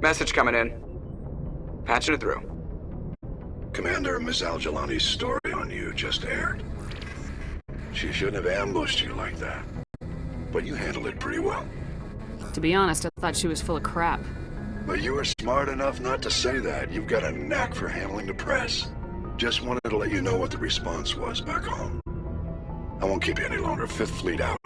Message coming in. Patching it through. Commander, Miss Al-Jalani's story on you just aired. She shouldn't have ambushed you like that. But you handled it pretty well. To be honest, I thought she was full of crap. But you were smart enough not to say that. You've got a knack for handling the press. Just wanted to let you know what the response was back home. I won't keep you any longer. Fifth Fleet out.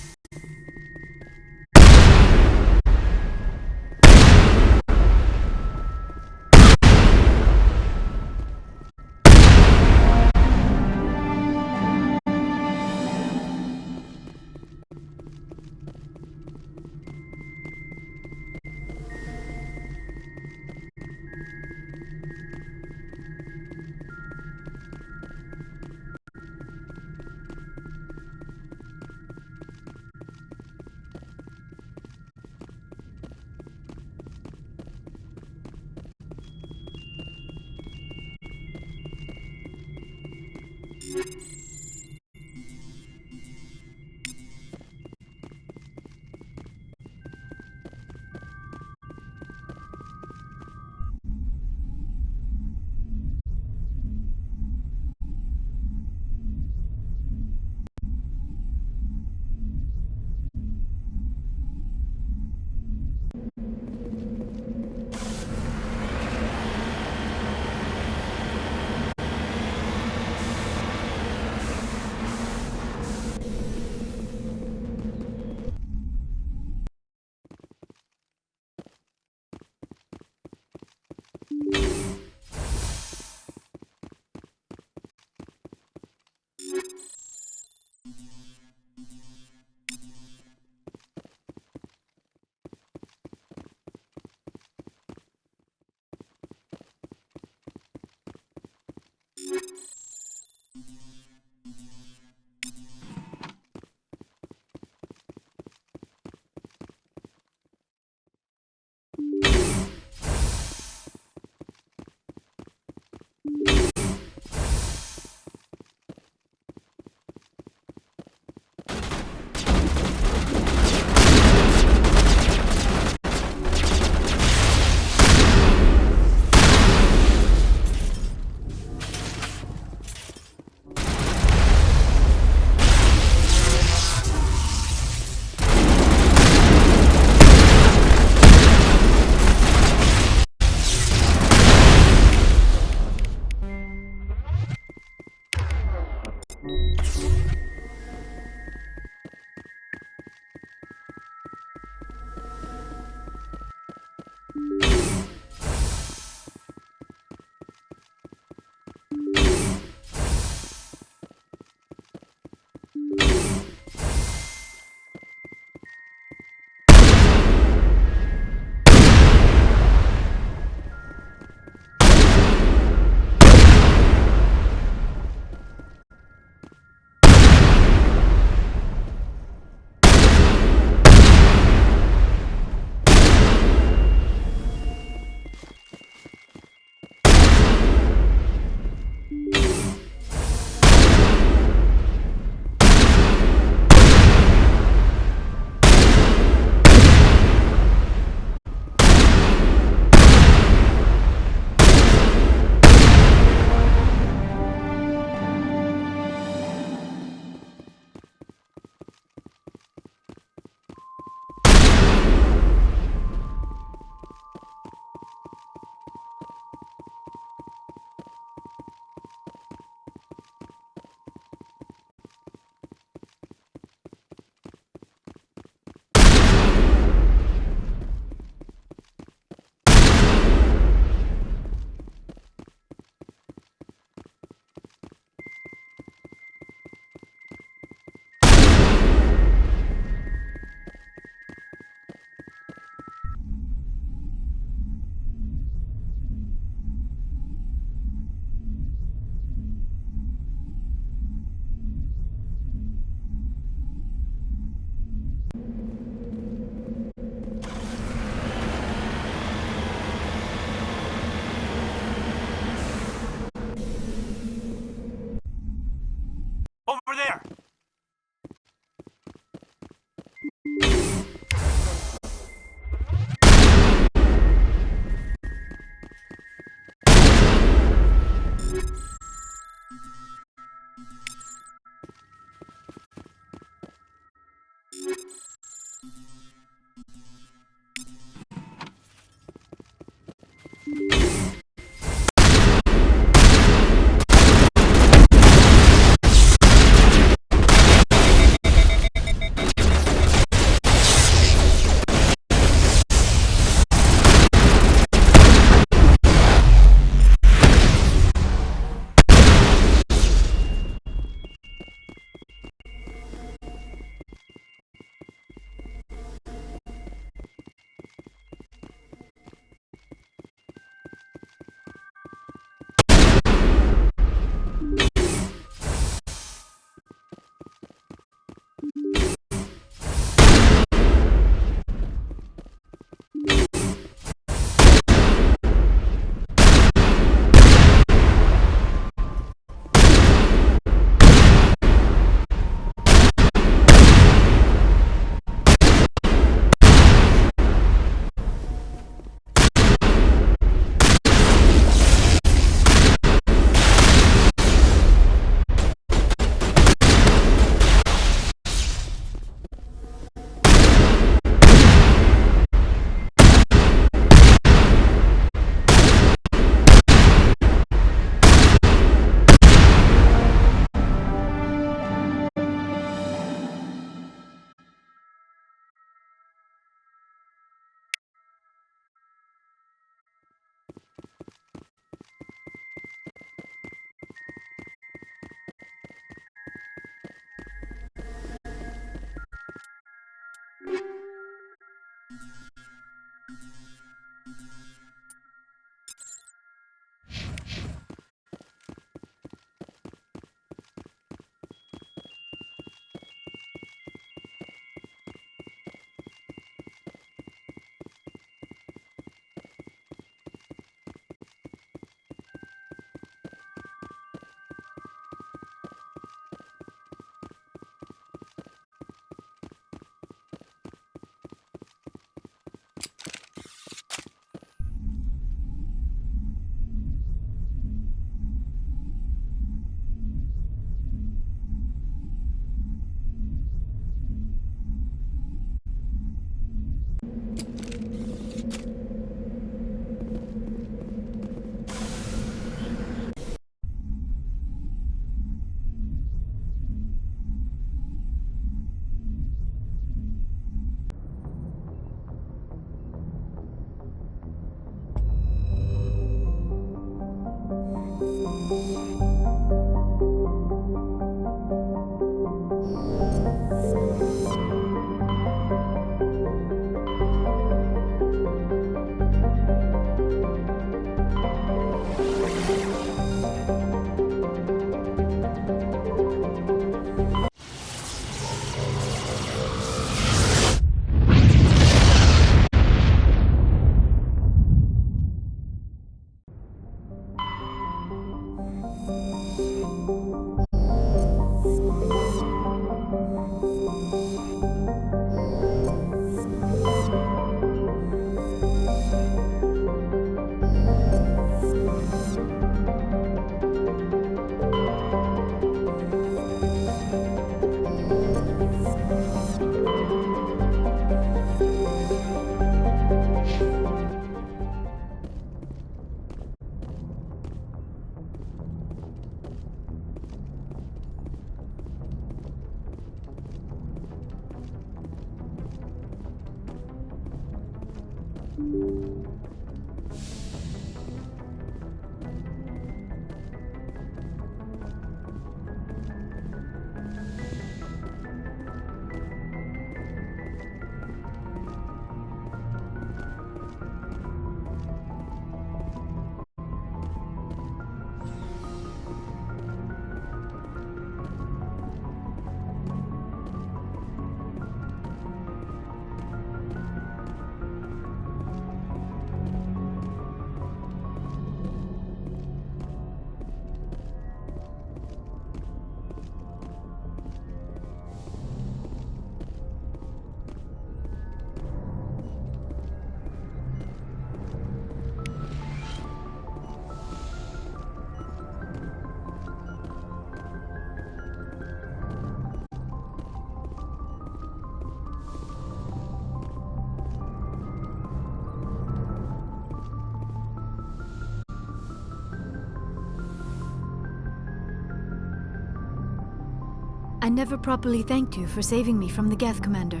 I never properly thanked you for saving me from the Geth, Commander.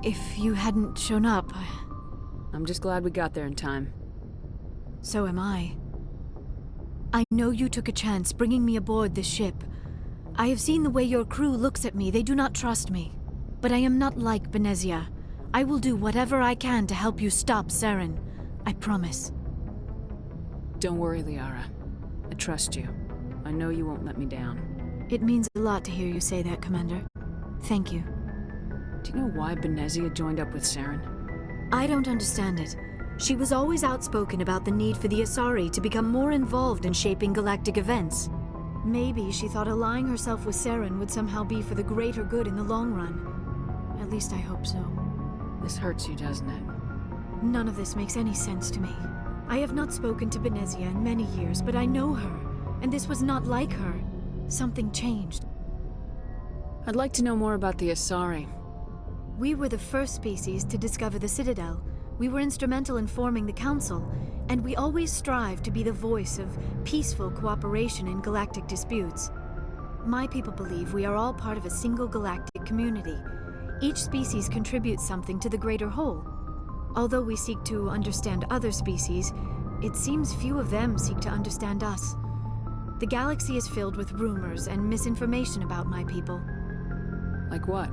If you hadn't shown up, I'm just glad we got there in time. so am I. I know you took a chance bringing me aboard this ship. I have seen the way your crew looks at me. They do not trust me. But I am not like Benezia. I will do whatever I can to help you stop Saren. I promise. Don't worry, Liara. I trust you. I know you won't let me down. It means a lot to hear you say that, Commander. Thank you. Do you know why Benezia joined up with Saren? I don't understand it. She was always outspoken about the need for the Asari to become more involved in shaping galactic events. Maybe she thought allying herself with Saren would somehow be for the greater good in the long run. At least I hope so. This hurts you, doesn't it? None of this makes any sense to me. I have not spoken to Benezia in many years, but I know her, and this was not like her. Something changed. I'd like to know more about the Asari. We were the first species to discover the Citadel. We were instrumental in forming the Council, and we always strive to be the voice of peaceful cooperation in galactic disputes. My people believe we are all part of a single galactic community. Each species contributes something to the greater whole. Although we seek to understand other species, it seems few of them seek to understand us. The galaxy is filled with rumors and misinformation about my people. Like what?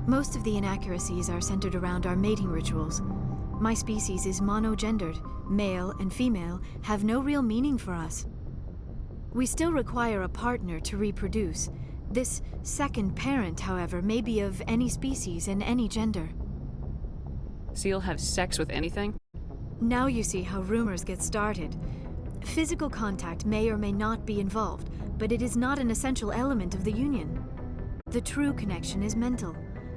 Most of the inaccuracies are centered around our mating rituals. My species is monogendered. Male and female have no real meaning for us. We still require a partner to reproduce. This second parent, however, may be of any species and any gender. So you'll have sex with anything? Now you see how rumors get started. Physical contact may or may not be involved, but it is not an essential element of the union. The true connection is mental.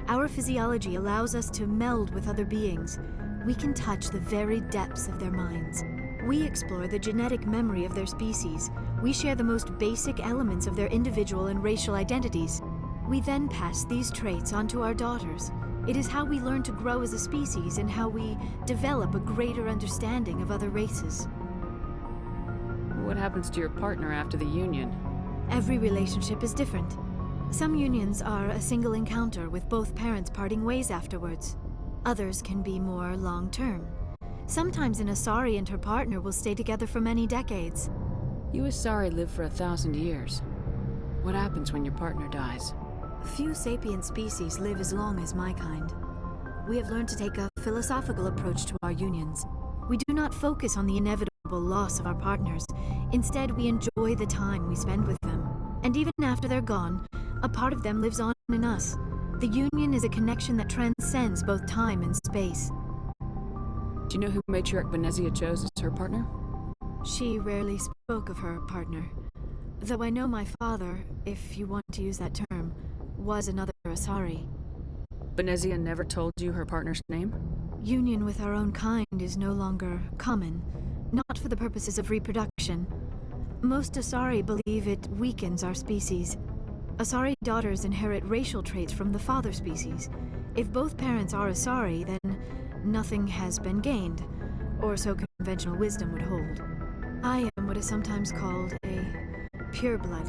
Our physiology allows us to meld with other beings. We can touch the very depths of their minds. We explore the genetic memory of their species. We share the most basic elements of their individual and racial identities. We then pass these traits onto our daughters. It is how we learn to grow as a species and how we develop a greater understanding of other races. What happens to your partner after the union? Every relationship is different. Some unions are a single encounter with both parents parting ways afterwards. Others can be more long-term. Sometimes an Asari and her partner will stay together for many decades. You Asari live for 1,000 years. What happens when your partner dies? Few sapient species live as long as my kind. We have learned to take a philosophical approach to our unions. We do not focus on the inevitable loss of our partners. Instead, we enjoy the time we spend with them. And even after they're gone, a part of them lives on in us. The union is a connection that transcends both time and space. Do you know who Matriarch Benezia chose as her partner? She rarely spoke of her partner. Though I know my father, if you want to use that term, was another Asari. Benezia never told you her partner's name? Union with our own kind is no longer common, not for the purposes of reproduction. Most Asari believe it weakens our species. Asari daughters inherit racial traits from the father species. If both parents are Asari, then nothing has been gained, or so conventional wisdom would hold. I am what is sometimes called a pureblood,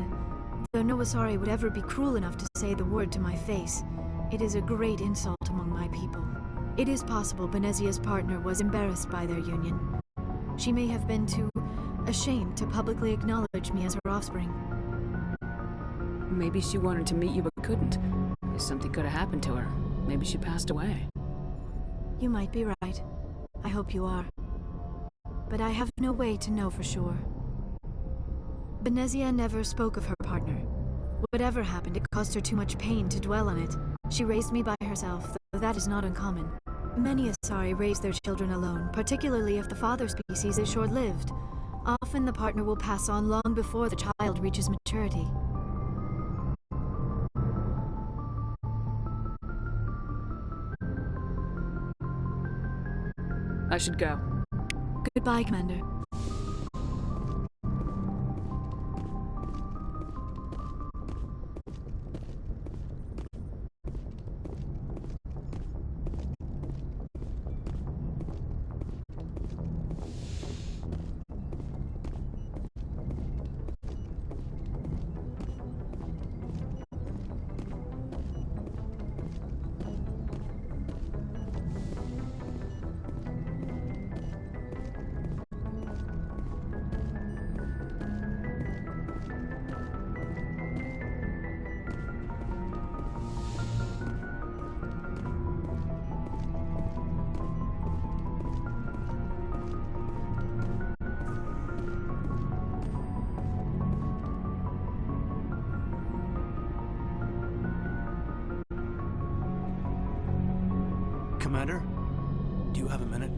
though no Asari would ever be cruel enough to say the word to my face. It is a great insult among my people. It is possible Benezia's partner was embarrassed by their union. She may have been too ashamed to publicly acknowledge me as her offspring. Maybe she wanted to meet you but couldn't. Something could have happened to her. Maybe she passed away. You might be right. I hope you are. But I have no way to know for sure. Benezia never spoke of her partner. Whatever happened, it caused her too much pain to dwell on it. She raised me by herself, though that is not uncommon. Many Asari raise their children alone, particularly if the father species is short-lived. Often the partner will pass on long before the child reaches maturity. I should go. Goodbye, Commander. Commander, do you have a minute?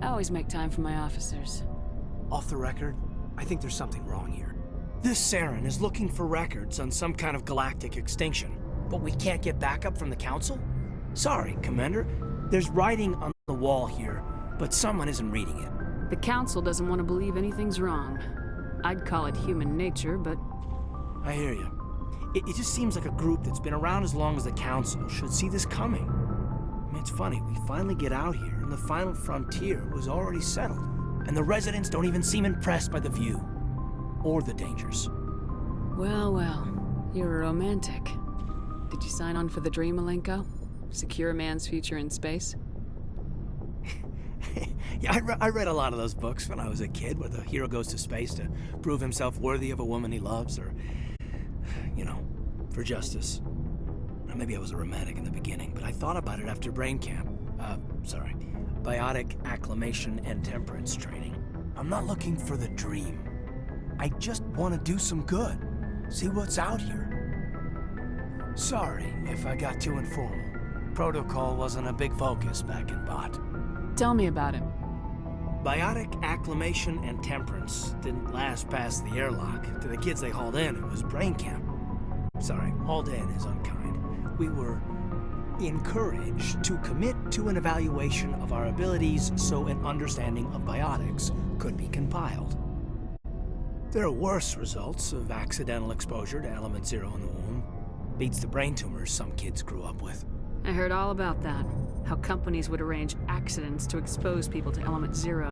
I always make time for my officers. Off the record, I think there's something wrong here. This Saren is looking for records on some kind of galactic extinction, but we can't get backup from the Council? Sorry, Commander. There's writing on the wall here, but someone isn't reading it. The Council doesn't want to believe anything's wrong. I'd call it human nature, but... I hear you. It just seems like a group that's been around as long as the Council should see this coming. I mean, it's funny, we finally get out here, and the final frontier was already settled. And the residents don't even seem impressed by the view. Or the dangers. Well, well. You're a romantic. Did you sign on for the dream, Malenko? Secure a man's future in space? Yeah, I read a lot of those books when I was a kid, where the hero goes to space to prove himself worthy of a woman he loves, or, you know, for justice. Maybe I was a romantic in the beginning, but I thought about it after brain camp. Biotic acclimation and temperance training. I'm not looking for the dream. I just want to do some good. See what's out here. Sorry if I got too informal. Protocol wasn't a big focus back in Bot. Tell me about it. Biotic acclimation and temperance didn't last past the airlock. To the kids they hauled in, it was brain camp. Sorry, hauled in is unkind. We were encouraged to commit to an evaluation of our abilities so an understanding of biotics could be compiled. There are worse results of accidental exposure to element 0 in the womb. Beats the brain tumors some kids grew up with. I heard all about that. How companies would arrange accidents to expose people to element 0.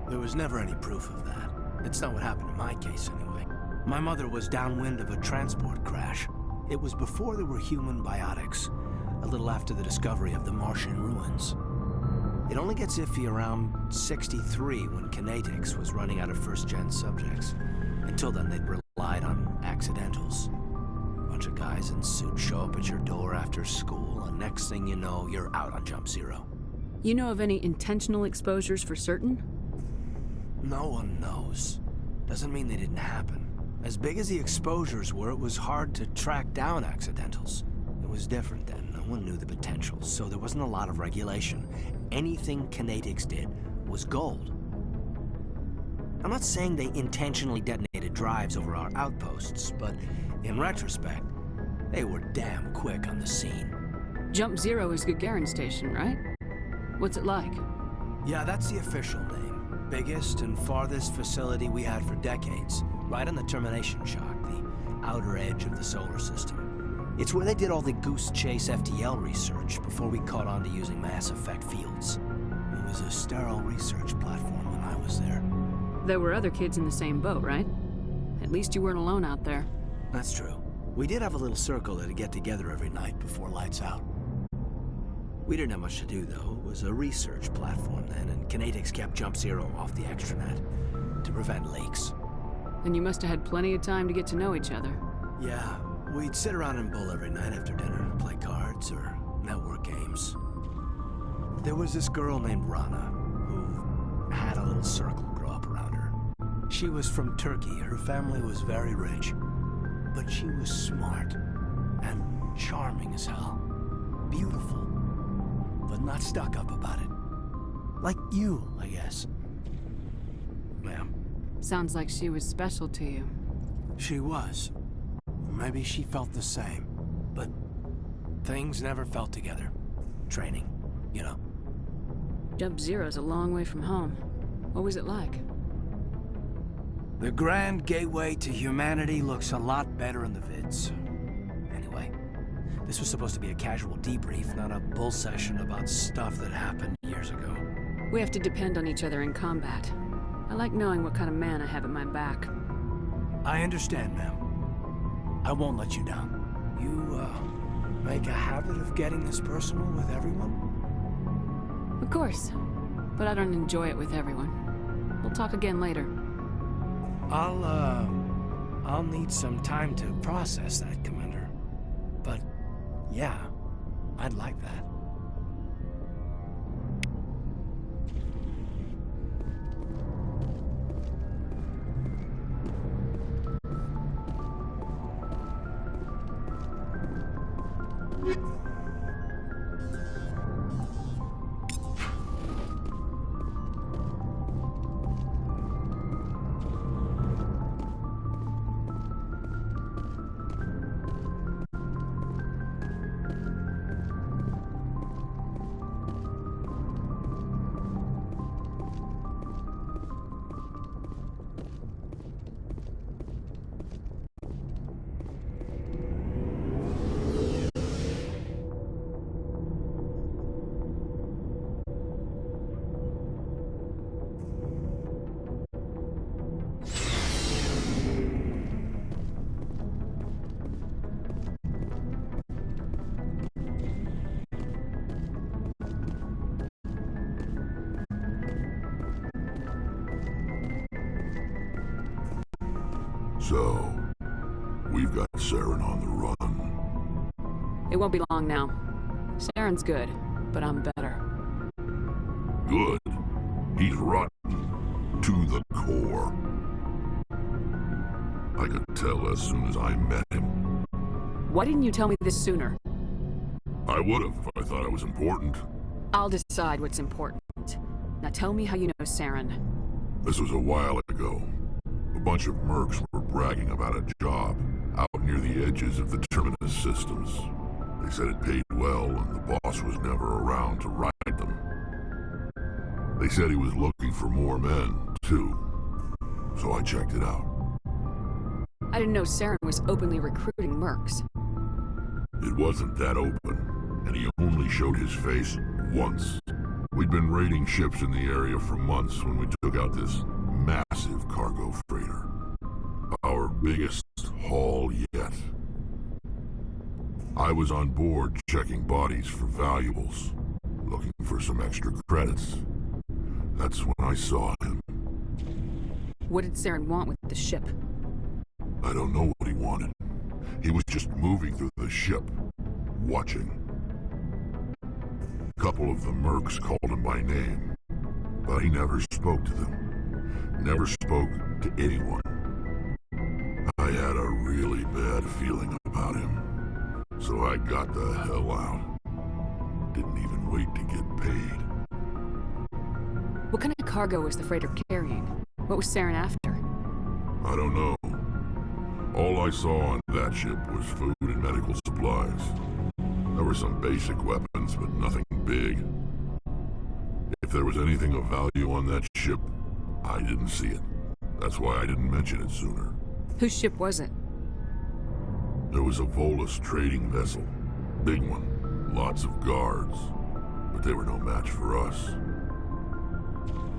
There was never any proof of that. It's not what happened in my case, anyway. My mother was downwind of a transport crash. It was before there were human biotics, a little after the discovery of the Martian ruins. It only gets iffy around 63 when kinetics was running out of first-gen subjects. Until then, they'd relied on accidentals. A bunch of guys in suits show up at your door after school, and next thing you know, you're out on Jump Zero. You know of any intentional exposures for certain? No one knows. Doesn't mean they didn't happen. As big as the exposures were, it was hard to track down accidentals. It was different then. No one knew the potential, so there wasn't a lot of regulation. Anything kinetics did was gold. I'm not saying they intentionally detonated drives over our outposts, but in retrospect, they were damn quick on the scene. Jump Zero is Gagarin Station, right? What's it like? Yeah, that's the official name. Biggest and farthest facility we had for decades. Right on the termination shock, the outer edge of the solar system. It's where they did all the Goose Chase FTL research before we caught on to using mass effect fields. It was a sterile research platform when I was there. There were other kids in the same boat, right? At least you weren't alone out there. That's true. We did have a little circle that'd get together every night before lights out. We didn't have much to do, though. It was a research platform then, and kinetics kept Jump Zero off the extranet to prevent leaks. And you must have had plenty of time to get to know each other. Yeah, we'd sit around and bull every night after dinner, play cards or network games. There was this girl named Rana, who had a little circle grow up around her. She was from Turkey. Her family was very rich. But she was smart and charming as hell. Beautiful, but not stuck up about it. Like you, I guess. Ma'am. Sounds like she was special to you. She was. Maybe she felt the same. But things never felt together. Training, you know. Jump Zero's a long way from home. What was it like? The grand gateway to humanity looks a lot better in the vids. Anyway, this was supposed to be a casual debrief, not a bull session about stuff that happened years ago. We have to depend on each other in combat. I like knowing what kind of man I have at my back. I understand, ma'am. I won't let you down. You, make a habit of getting this personal with everyone? Of course, but I don't enjoy it with everyone. We'll talk again later. I'll need some time to process that, Commander. But, yeah, I'd like that. So, we've got Saren on the run. It won't be long now. Saren's good, but I'm better. Good. He's rotten. To the core. I could tell as soon as I met him. Why didn't you tell me this sooner? I would've if I thought it was important. I'll decide what's important. Now tell me how you know Saren. This was a while ago. A bunch of mercs were bragging about a job out near the edges of the Terminus systems. They said it paid well and the boss was never around to ride them. They said he was looking for more men, too. So I checked it out. I didn't know Saren was openly recruiting mercs. It wasn't that open, and he only showed his face once. We'd been raiding ships in the area for months when we took out this massive cargo freighter. Our biggest haul yet. I was on board checking bodies for valuables, looking for some extra credits. That's when I saw him. What did Saren want with the ship? I don't know what he wanted. He was just moving through the ship, watching. A couple of the mercs called him by name, but he never spoke to them. Never spoke to anyone. I had a really bad feeling about him, so I got the hell out. Didn't even wait to get paid. What kind of cargo was the freighter carrying? What was Saren after? I don't know. All I saw on that ship was food and medical supplies. There were some basic weapons, but nothing big. If there was anything of value on that ship, I didn't see it. That's why I didn't mention it sooner. Whose ship was it? There was a Volus trading vessel. Big one. Lots of guards. But they were no match for us.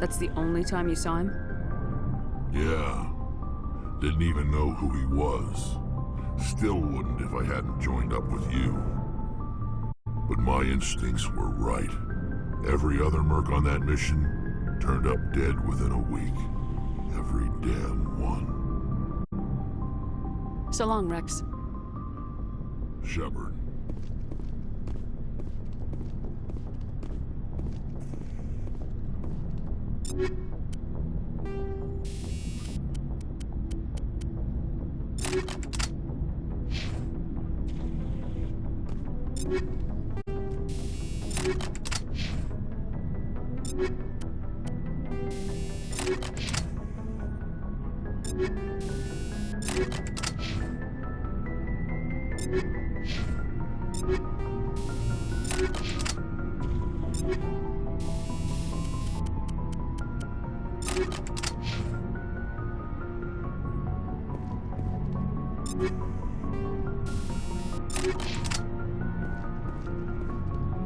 That's the only time you saw him? Yeah. Didn't even know who he was. Still wouldn't if I hadn't joined up with you. But my instincts were right. Every other merc on that mission turned up dead within a week. Every damn one. So long, Rex. Shepard.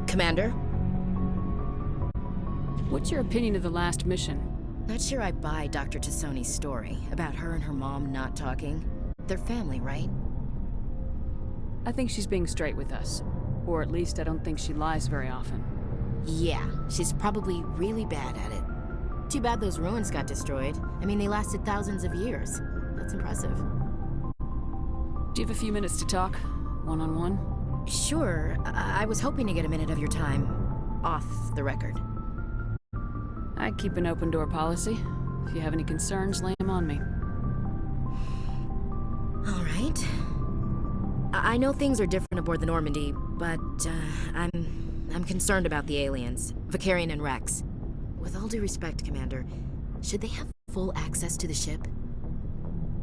Commander? What's your opinion of the last mission? Not sure I buy Dr. Tassoni's story about her and her mom not talking. They're family, right? I think she's being straight with us. Or at least I don't think she lies very often. Yeah, she's probably really bad at it. Too bad those ruins got destroyed. I mean, they lasted thousands of years. That's impressive. Do you have a few minutes to talk? One-on-one? Sure. I was hoping to get a minute of your time. Off the record. I keep an open door policy. If you have any concerns, lay them on me. All right. I know things are different aboard the Normandy, but I'm concerned about the aliens, Vicarian and Rex. With all due respect, Commander, should they have full access to the ship?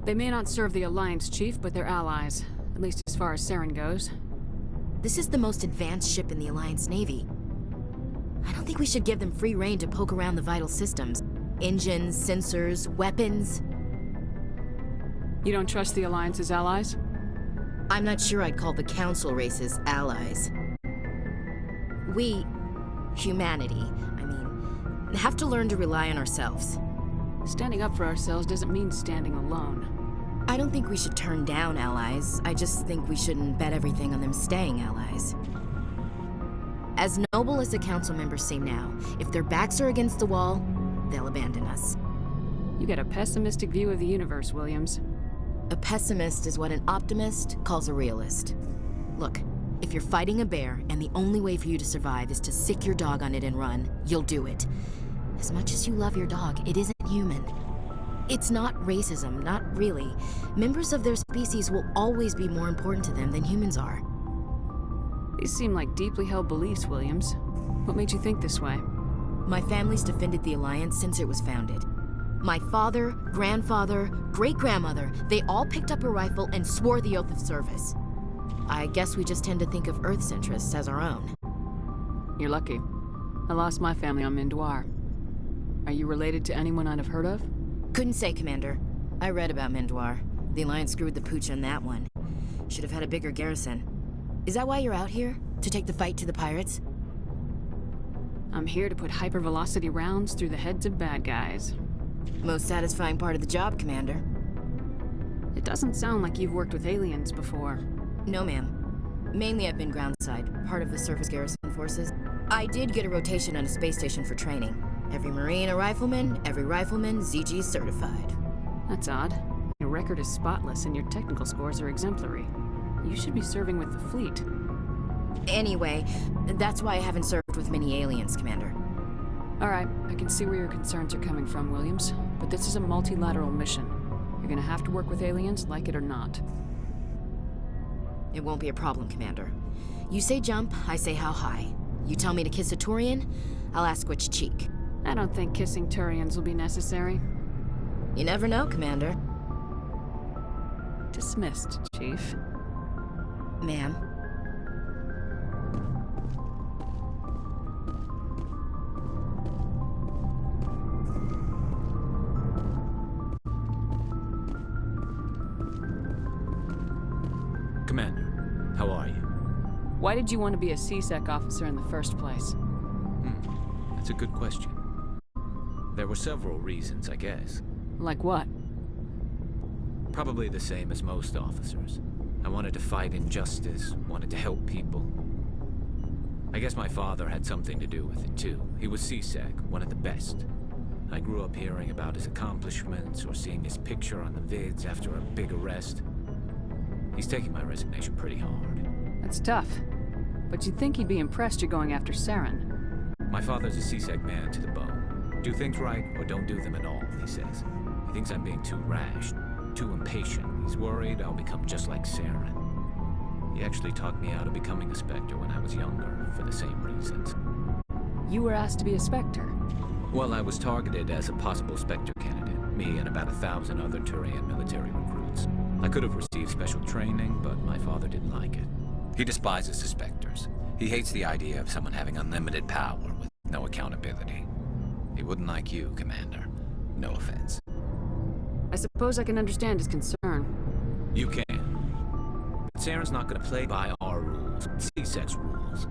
They may not serve the Alliance, Chief, but they're allies. At least as far as Saren goes. This is the most advanced ship in the Alliance Navy. I don't think we should give them free rein to poke around the vital systems. Engines, sensors, weapons. You don't trust the Alliance's allies? I'm not sure I'd call the Council races allies. We, humanity, have to learn to rely on ourselves. Standing up for ourselves doesn't mean standing alone. I don't think we should turn down allies. I just think we shouldn't bet everything on them staying allies. As noble as the council members seem now, if their backs are against the wall, they'll abandon us. You got a pessimistic view of the universe, Williams. A pessimist is what an optimist calls a realist. Look, If you're fighting a bear and the only way for you to survive is to sick your dog on it and run, you'll do it. As much as you love your dog, it isn't human. It's not racism, not really. Members of their species will always be more important to them than humans are. These seem like deeply held beliefs, Williams. What made you think this way? My family's defended the Alliance since it was founded. My father, grandfather, great-grandmother, they all picked up a rifle and swore the oath of service. I guess we just tend to think of Earth's interests as our own. You're lucky. I lost my family on Mindoir. Are you related to anyone I'd have heard of? Couldn't say, Commander. I read about Mindoir. The Alliance screwed the pooch on that one. Should have had a bigger garrison. Is that why you're out here? To take the fight to the pirates? I'm here to put hypervelocity rounds through the heads of bad guys. Most satisfying part of the job, Commander. It doesn't sound like you've worked with aliens before. No, ma'am. Mainly I've been groundside, part of the surface garrison forces. I did get a rotation on a space station for training. Every Marine a rifleman, every rifleman ZG certified. That's odd. Your record is spotless and your technical scores are exemplary. You should be serving with the fleet. Anyway, that's why I haven't served with many aliens, Commander. Alright, I can see where your concerns are coming from, Williams. But this is a multilateral mission. You're gonna have to work with aliens, like it or not. It won't be a problem, Commander. You say jump, I say how high. You tell me to kiss a Turian, I'll ask which cheek. I don't think kissing Turians will be necessary. You never know, Commander. Dismissed, Chief. Ma'am. Commander, how are you? Why did you want to be a CSEC officer in the first place? That's a good question. There were several reasons, I guess. Like what? Probably the same as most officers. I wanted to fight injustice, wanted to help people. I guess my father had something to do with it too. He was CSEC, one of the best. I grew up hearing about his accomplishments or seeing his picture on the vids after a big arrest. He's taking my resignation pretty hard. That's tough. But you'd think he'd be impressed you're going after Saren. My father's a CSEC man to the bone. Do things right or don't do them at all, he says. He thinks I'm being too rash, too impatient. He's worried I'll become just like Saren. He actually talked me out of becoming a Spectre when I was younger, for the same reasons. You were asked to be a Spectre. Well, I was targeted as a possible Spectre candidate, me and about 1,000 other Turian military recruits. I could have received special training, but my father didn't like it. He despises the Spectres. He hates the idea of someone having unlimited power with no accountability. He wouldn't like you, Commander. No offense. I suppose I can understand his concern. You can. But Saren's not going to play by our rules, CSEC's rules.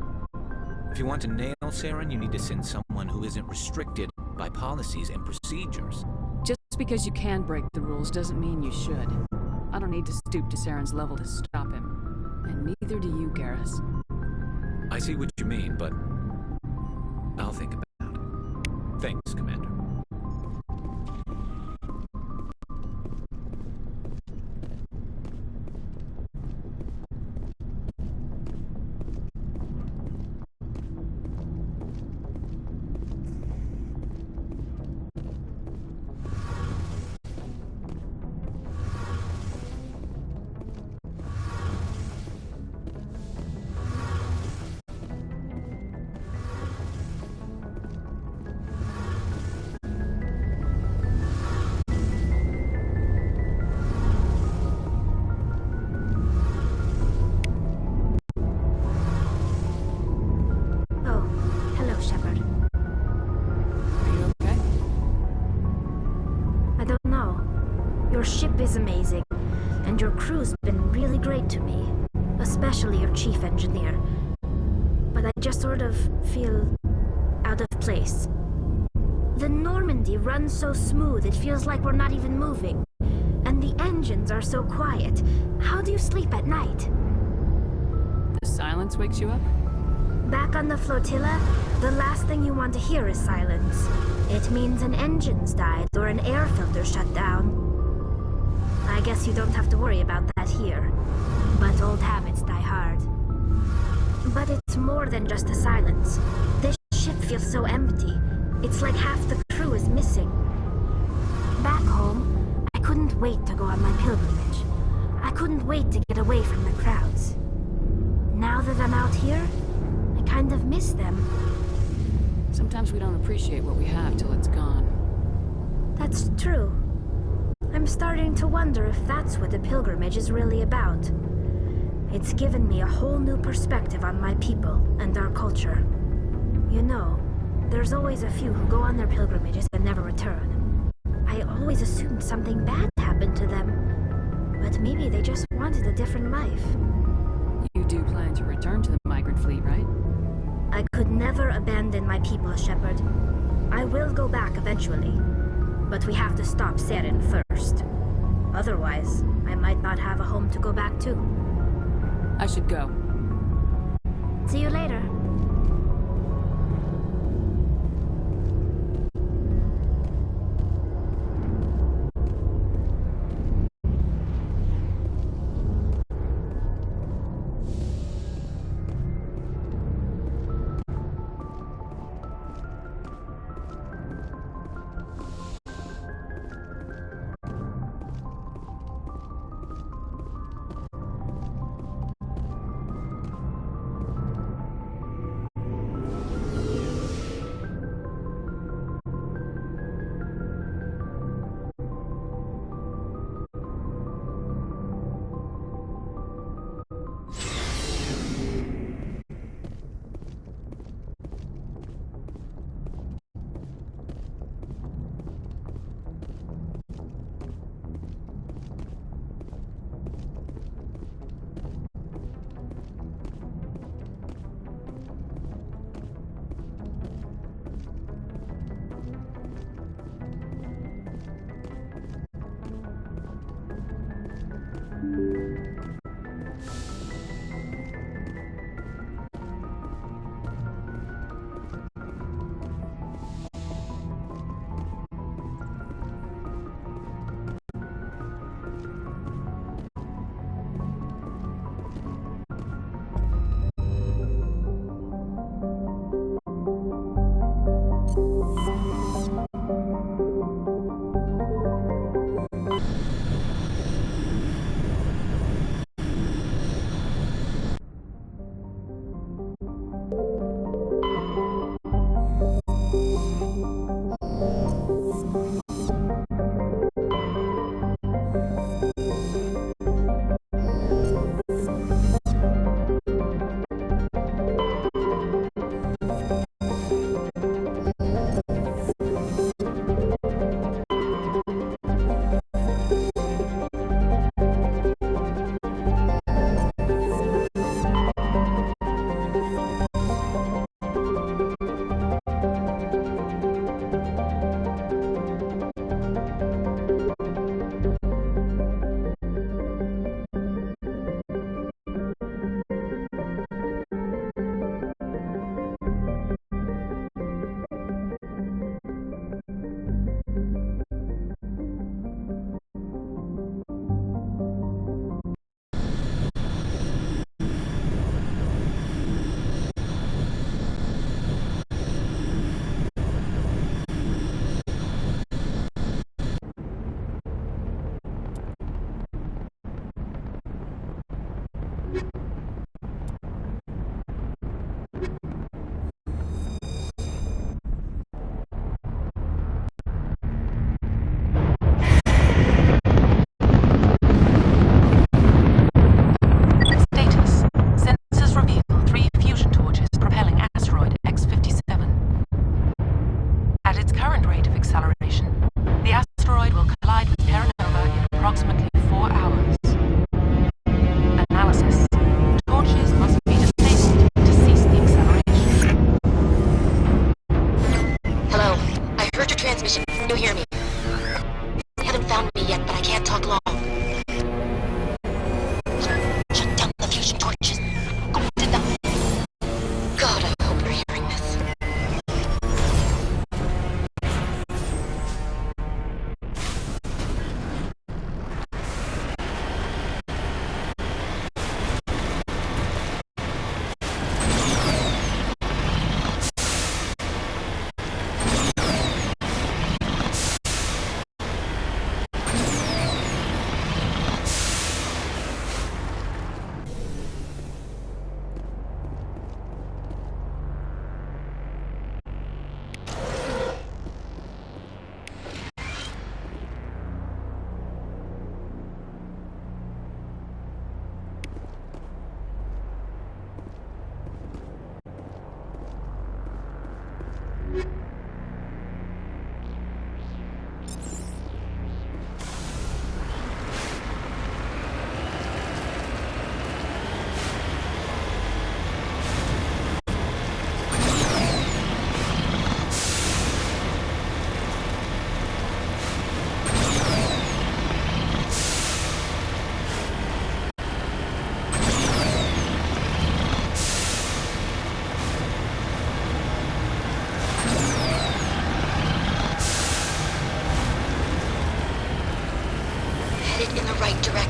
If you want to nail Saren, you need to send someone who isn't restricted by policies and procedures. Just because you can break the rules doesn't mean you should. I don't need to stoop to Saren's level to stop him. And neither do you, Garrus. I see what you mean, but I'll think about it. Thanks, Commander. Your ship is amazing, and your crew's been really great to me, especially your chief engineer. But I just sort of feel out of place. The Normandy runs so smooth it feels like we're not even moving. And the engines are so quiet. How do you sleep at night? The silence wakes you up? Back on the flotilla, the last thing you want to hear is silence. It means an engine's died or an air filter shut down. I guess you don't have to worry about that here. But old habits die hard. But it's more than just the silence. This ship feels so empty. It's like half the crew is missing. Back home, I couldn't wait to go on my pilgrimage. I couldn't wait to get away from the crowds. Now that I'm out here, I kind of miss them. Sometimes we don't appreciate what we have till it's gone. That's true. I'm starting to wonder if that's what the pilgrimage is really about. It's given me a whole new perspective on my people and our culture. You know, there's always a few who go on their pilgrimages and never return. I always assumed something bad happened to them. But maybe they just wanted a different life. You do plan to return to the migrant fleet, right? I could never abandon my people, Shepard. I will go back eventually. But we have to stop Seren first. Otherwise, I might not have a home to go back to. I should go. See you later.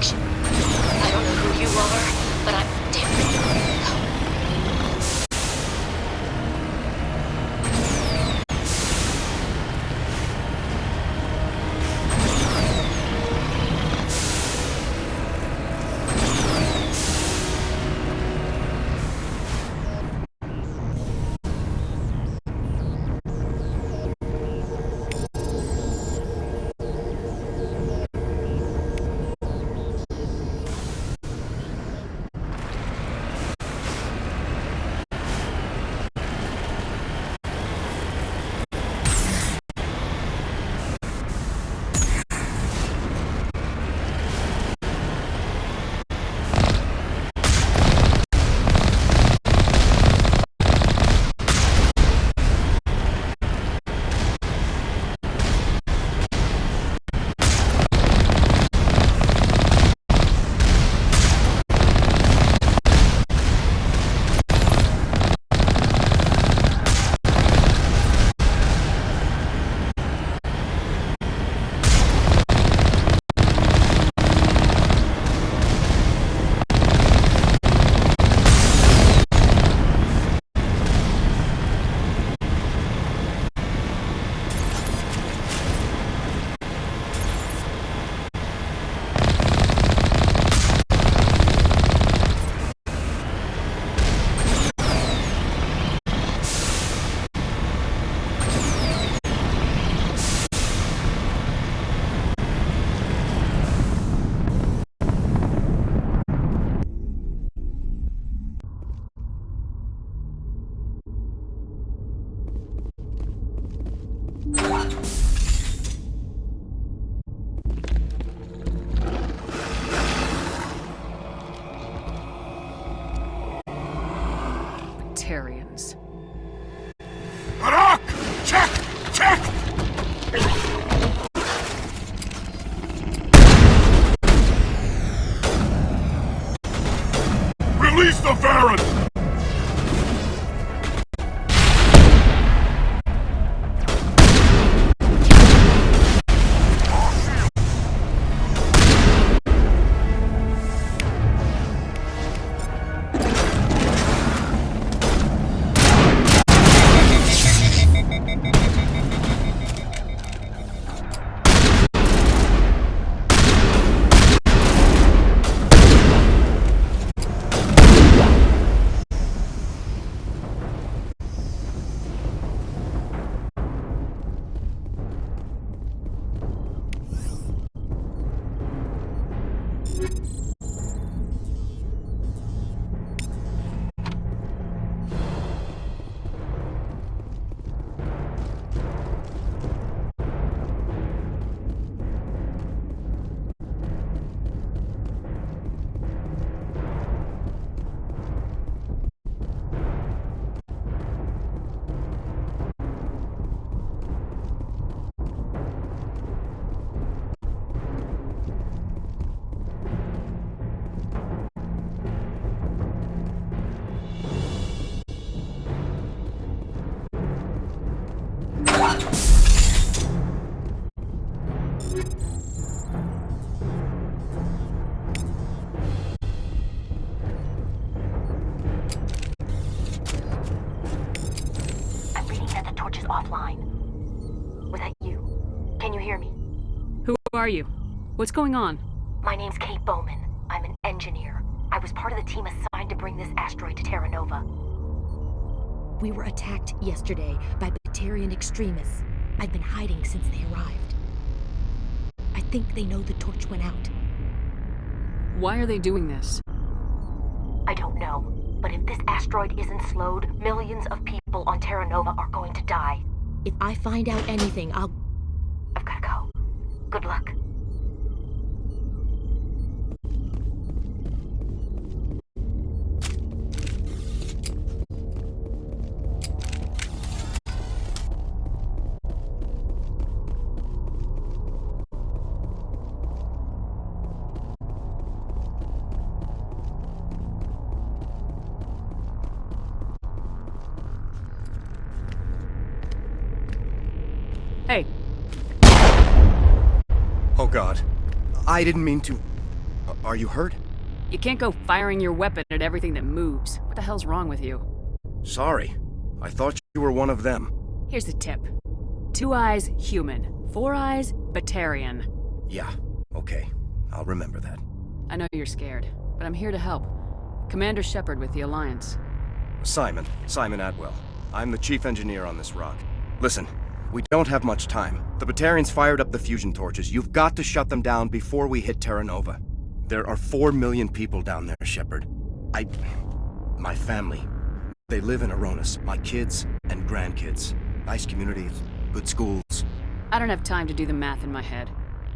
protection. I don't know who you are, but I'm damn sure. Terrans. Barak! Check! Check! Release the Baron! I'm reading that the torch is offline. Was that you? Can you hear me? Who are you? What's going on? My name's Kate Bowman. I'm an engineer. I was part of the team assigned to bring this asteroid to Terra Nova. We were attacked yesterday by Batarian extremists. I've been hiding since they arrived. I think they know the torch went out. Why are they doing this? I don't know, but if this asteroid isn't slowed, millions of people on Terra Nova are going to die. If I find out anything, I've gotta go. Good luck. Hey. Oh God. I didn't mean to... Are you hurt? You can't go firing your weapon at everything that moves. What the hell's wrong with you? Sorry. I thought you were one of them. Here's the tip. 2 eyes, human. 4 eyes, Batarian. Yeah, okay. I'll remember that. I know you're scared, but I'm here to help. Commander Shepard with the Alliance. Simon Atwell. I'm the chief engineer on this rock. Listen, we don't have much time. The Batarians fired up the fusion torches. You've got to shut them down before we hit Terra Nova. There are 4 million people down there, Shepard. My family. They live in Aronis. My kids and grandkids. Nice communities, good schools. I don't have time to do the math in my head.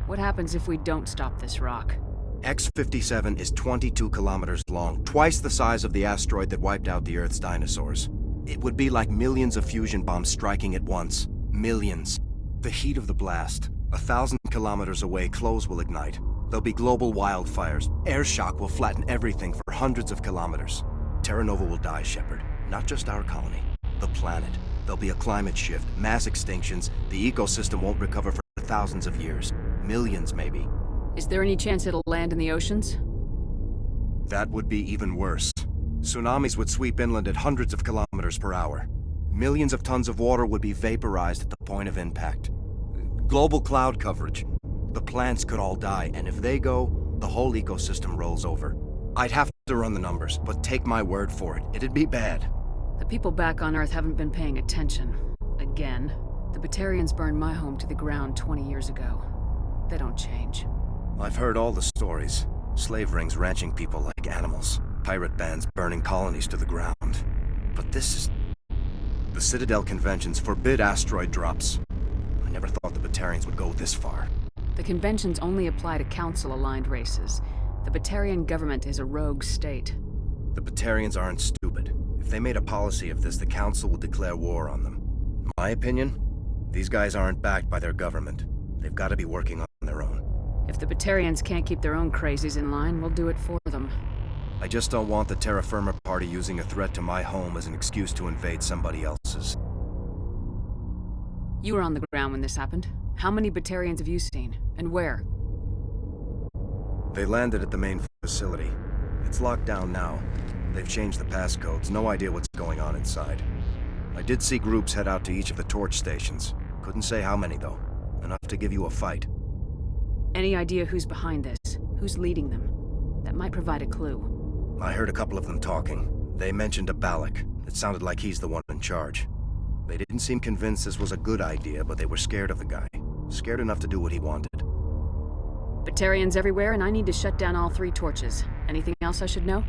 What happens if we don't stop this rock? X-57 is 22 kilometers long, twice the size of the asteroid that wiped out the Earth's dinosaurs. It would be like millions of fusion bombs striking at once. Millions. The heat of the blast. 1,000 kilometers away, clothes will ignite. There'll be global wildfires. Air shock will flatten everything for hundreds of kilometers. Terra Nova will die, Shepard. Not just our colony. The planet. There'll be a climate shift, mass extinctions. The ecosystem won't recover for thousands of years. Millions, maybe. Is there any chance it'll land in the oceans? That would be even worse. Tsunamis would sweep inland at hundreds of kilometers per hour. Millions of tons of water would be vaporized at the point of impact. Global cloud coverage. The plants could all die, and if they go, the whole ecosystem rolls over. I'd have to run the numbers, but take my word for it. It'd be bad. The people back on Earth haven't been paying attention. Again. The Batarians burned my home to the ground 20 years ago. They don't change. I've heard all the stories. Slave rings ranching people like animals. Pirate bands burning colonies to the ground. But this is... The Citadel conventions forbid asteroid drops. I never thought the Batarians would go this far. The conventions only apply to Council-aligned races. The Batarian government is a rogue state. The Batarians aren't stupid. If they made a policy of this, the Council would declare war on them. My opinion? These guys aren't backed by their government. They've got to be working on their own. If the Batarians can't keep their own crazies in line, we'll do it for them. I just don't want the Terra Firma party using a threat to my home as an excuse to invade somebody else's. You were on the ground when this happened. How many Batarians have you seen? And where? They landed at the main facility. It's locked down now. They've changed the passcodes. No idea what's going on inside. I did see groups head out to each of the torch stations. Couldn't say how many, though. Enough to give you a fight. Any idea who's behind this? Who's leading them? That might provide a clue. I heard a couple of them talking. They mentioned a Balak. It sounded like he's the one in charge. They didn't seem convinced this was a good idea, but they were scared of the guy. Scared enough to do what he wanted. Batarians everywhere, and I need to shut down all 3 torches. Anything else I should know?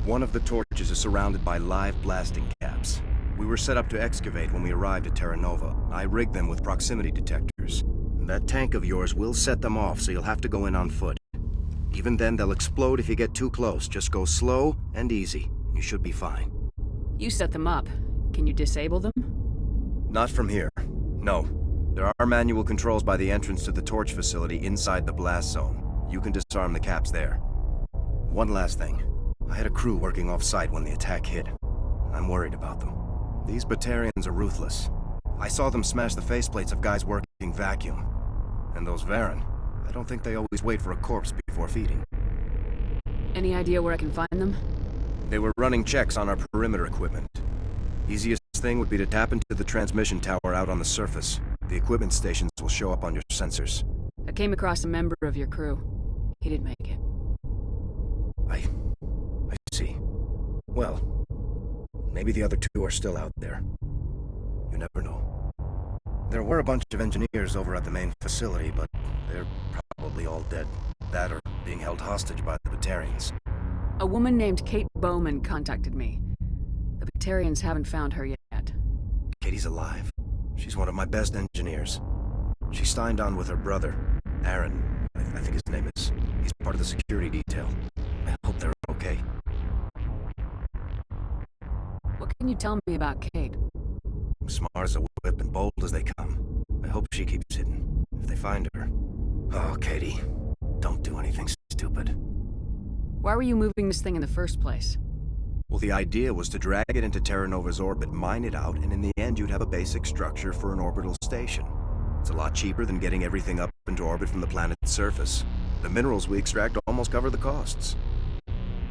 One of the torches is surrounded by live blasting caps. We were set up to excavate when we arrived at Terra Nova. I rigged them with proximity detectors. That tank of yours will set them off, so you'll have to go in on foot. Even then, they'll explode if you get too close. Just go slow and easy. You should be fine. You set them up. Can you disable them? Not from here. No. There are manual controls by the entrance to the torch facility inside the blast zone. You can disarm the caps there. One last thing. I had a crew working off-site when the attack hit. I'm worried about them. These Batarians are ruthless. I saw them smash the faceplates of guys working vacuum. And those Varen, I don't think they always wait for a corpse before feeding. Any idea where I can find them? They were running checks on our perimeter equipment. Easiest thing would be to tap into the transmission tower out on the surface. The equipment stations will show up on your sensors. I came across a member of your crew. He didn't make it. I see. Well, maybe the other 2 are still out there. You never know. There were a bunch of engineers over at the main facility, but they're probably all dead. That or being held hostage by the Batarians. A woman named Kate Bowman contacted me. The Batarians haven't found her yet. Katie's alive. She's one of my best engineers. She signed on with her brother, Aaron, I think his name is. He's part of the security detail. I hope they're okay. What can you tell me about Kate? Smart as a whip and bold as they come. I hope she keeps hidden. If they find her... Oh, Katie. Don't do anything stupid. Why were you moving this thing in the first place? Well, the idea was to drag it into Terra Nova's orbit, mine it out, and in the end you'd have a basic structure for an orbital station. It's a lot cheaper than getting everything up into orbit from the planet's surface. The minerals we extract almost cover the costs.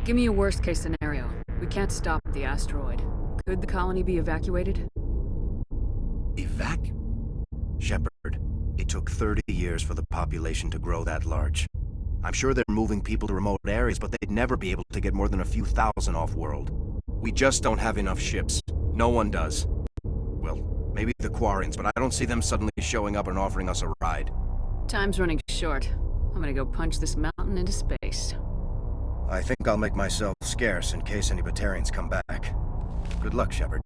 Give me a worst-case scenario. We can't stop the asteroid. Could the colony be evacuated? Shepard, it took 30 years for the population to grow that large. I'm sure they're moving people to remote areas, but they'd never be able to get more than a few thousand off-world. We just don't have enough ships. No one does. Well, maybe the Quarians, but I don't see them suddenly showing up and offering us a ride. Time's running short. I'm gonna go punch this mountain into space. I think I'll make myself scarce in case any Batarians come back. Good luck, Shepard.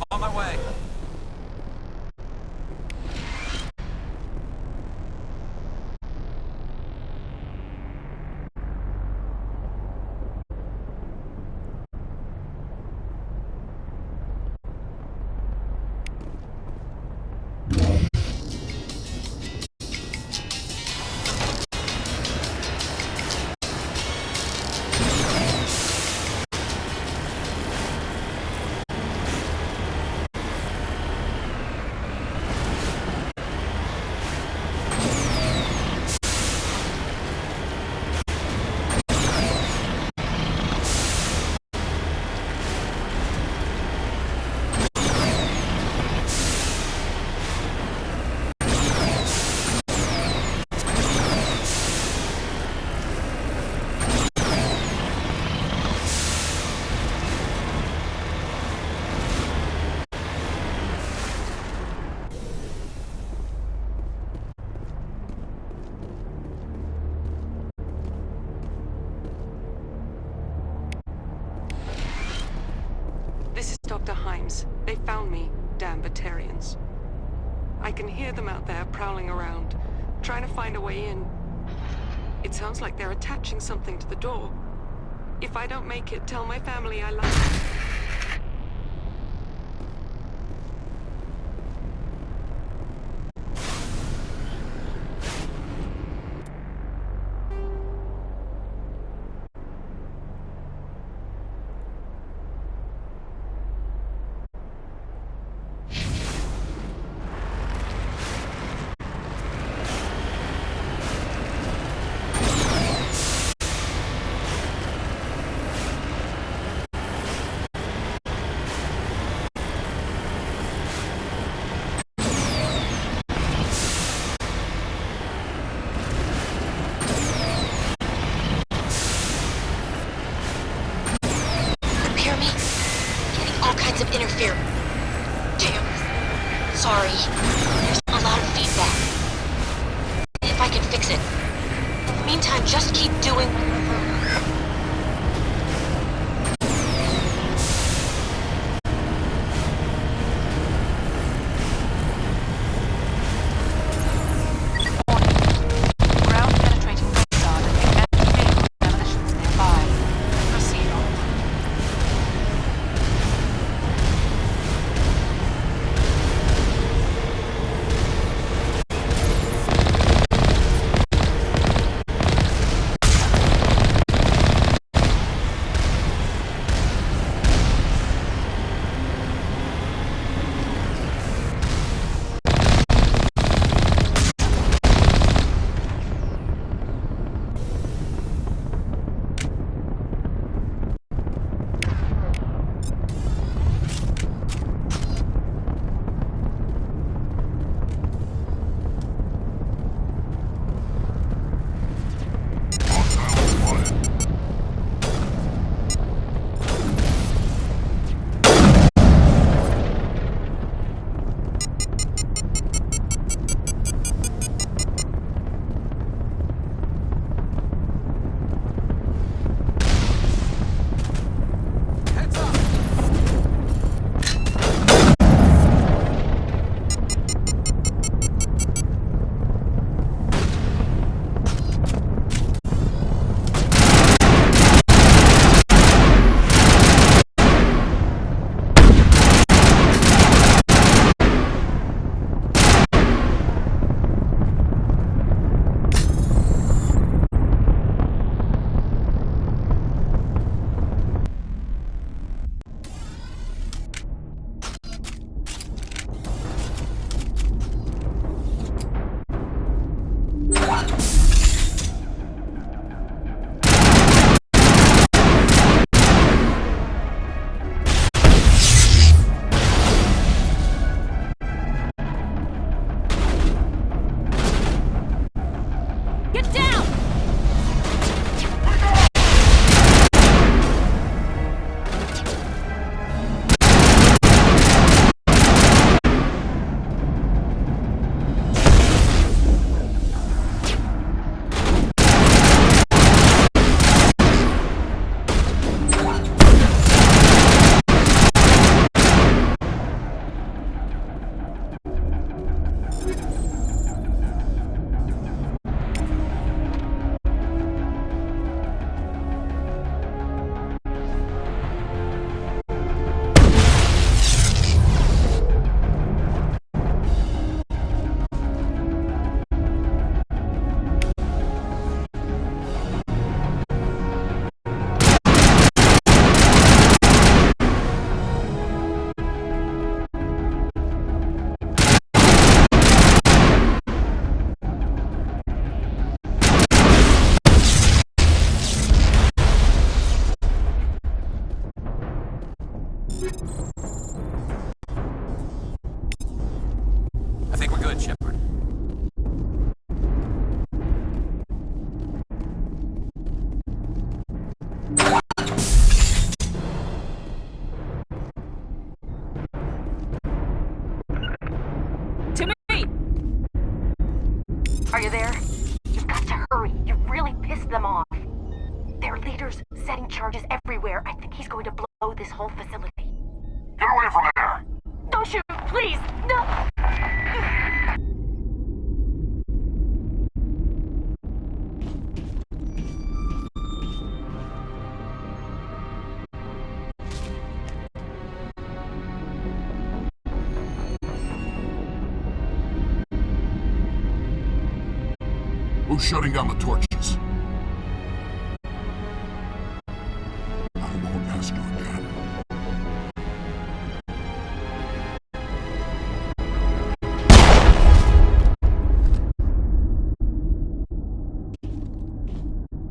On my way. This is Dr. Himes. They found me, damn Batarians. I can hear them out there prowling around, trying to find a way in. It sounds like they're attaching something to the door. If I don't make it, tell my family I love them. ahead, Shepard. Are you there? You've got to hurry. You've really pissed them off. Their leader's setting charges everywhere. I think he's going to blow this whole facility. Get away from there! Don't shoot, please! No! Who's shutting down the torches? I won't ask you again.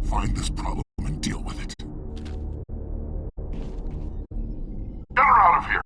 Find this problem and deal with it. Get her out of here!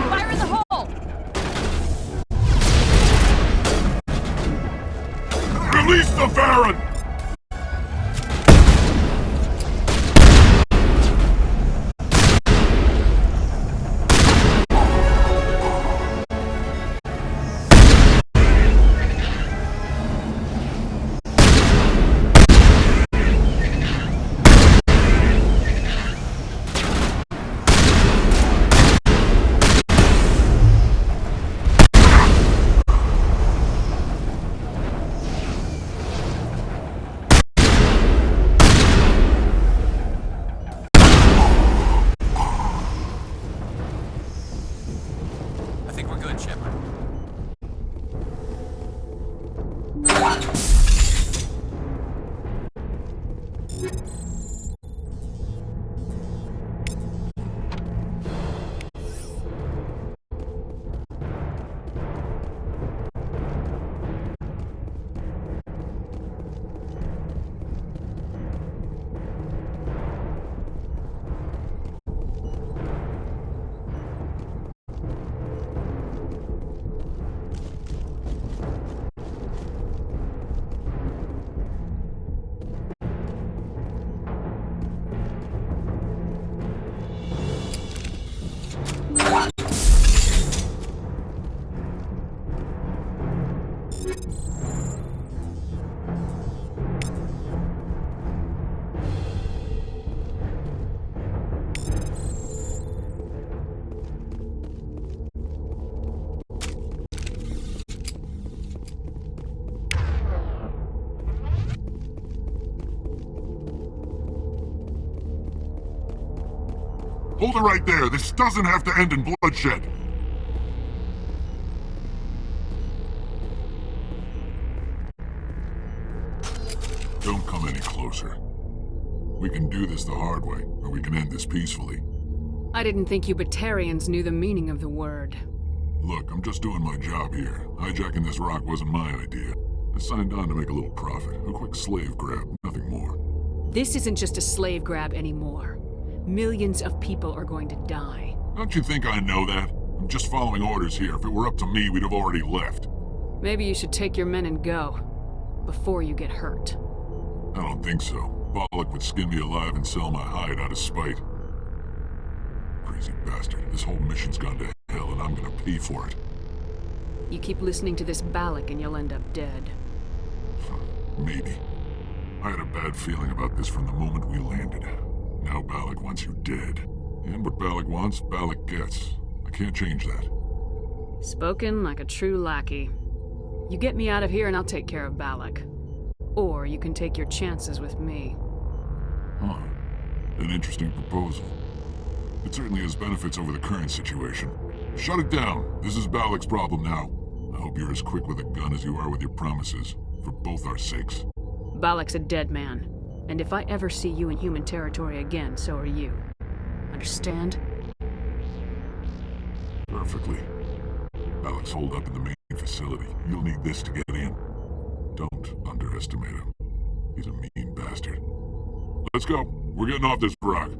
Fire in the hole! Release the Baron! Hold it right there. This doesn't have to end in bloodshed. Don't come any closer. We can do this the hard way, or we can end this peacefully. I didn't think you Batarians knew the meaning of the word. Look, I'm just doing my job here. Hijacking this rock wasn't my idea. I signed on to make a little profit. A quick slave grab, nothing more. This isn't just a slave grab anymore. Millions of people are going to die. Don't you think I know that? I'm just following orders here. If it were up to me, we'd have already left. Maybe you should take your men and go, before you get hurt. I don't think so. Bollock would skin me alive and sell my hide out of spite. Crazy bastard. This whole mission's gone to hell, and I'm gonna pay for it. You keep listening to this Balak and you'll end up dead. Maybe. I had a bad feeling about this from the moment we landed. Now Balak wants you dead. And what Balak wants, Balak gets. I can't change that. Spoken like a true lackey. You get me out of here and I'll take care of Balak. Or you can take your chances with me. Huh. An interesting proposal. It certainly has benefits over the current situation. Shut it down. This is Balak's problem now. I hope you're as quick with a gun as you are with your promises. For both our sakes. Balak's a dead man. And if I ever see you in human territory again, so are you. Understand? Perfectly. Balak's holed up in the main facility. You'll need this to get in. Don't underestimate him. He's a mean bastard. Let's go. We're getting off this rock.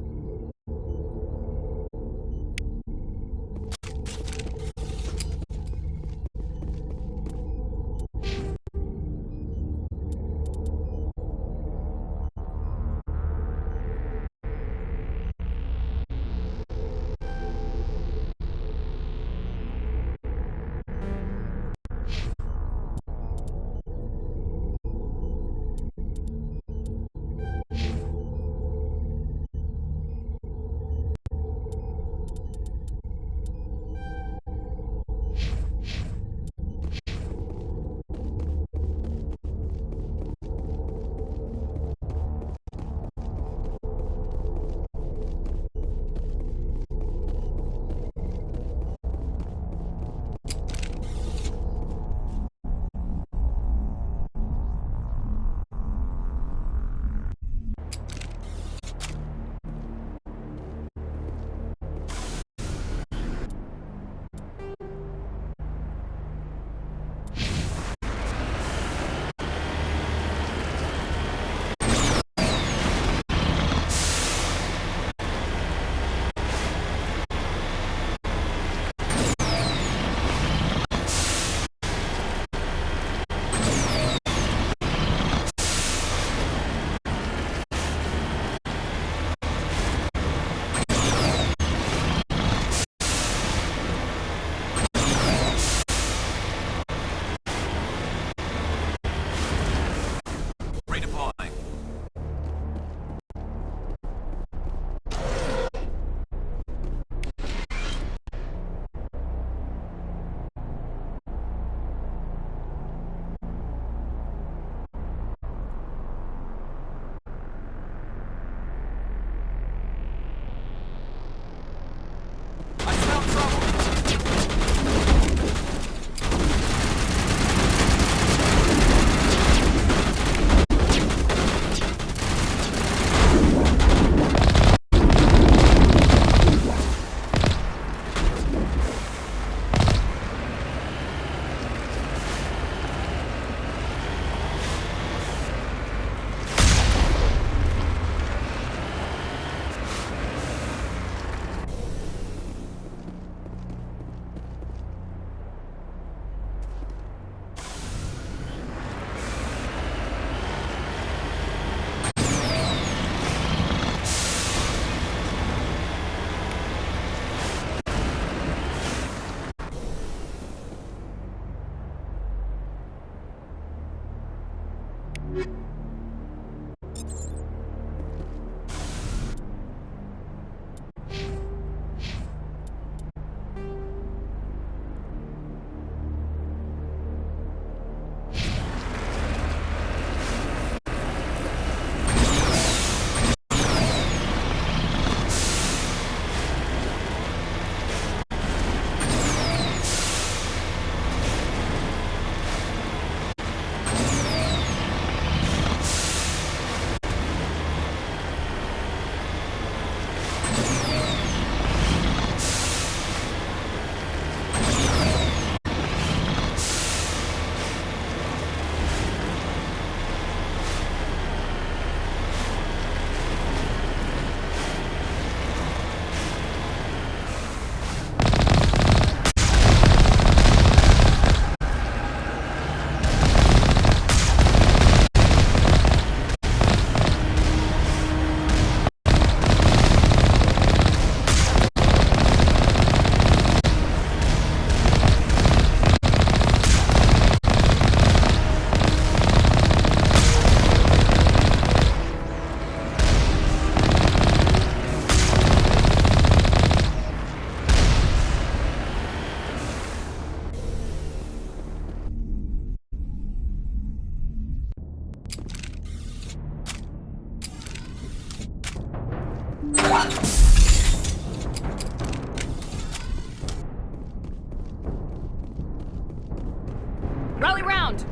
Rally round!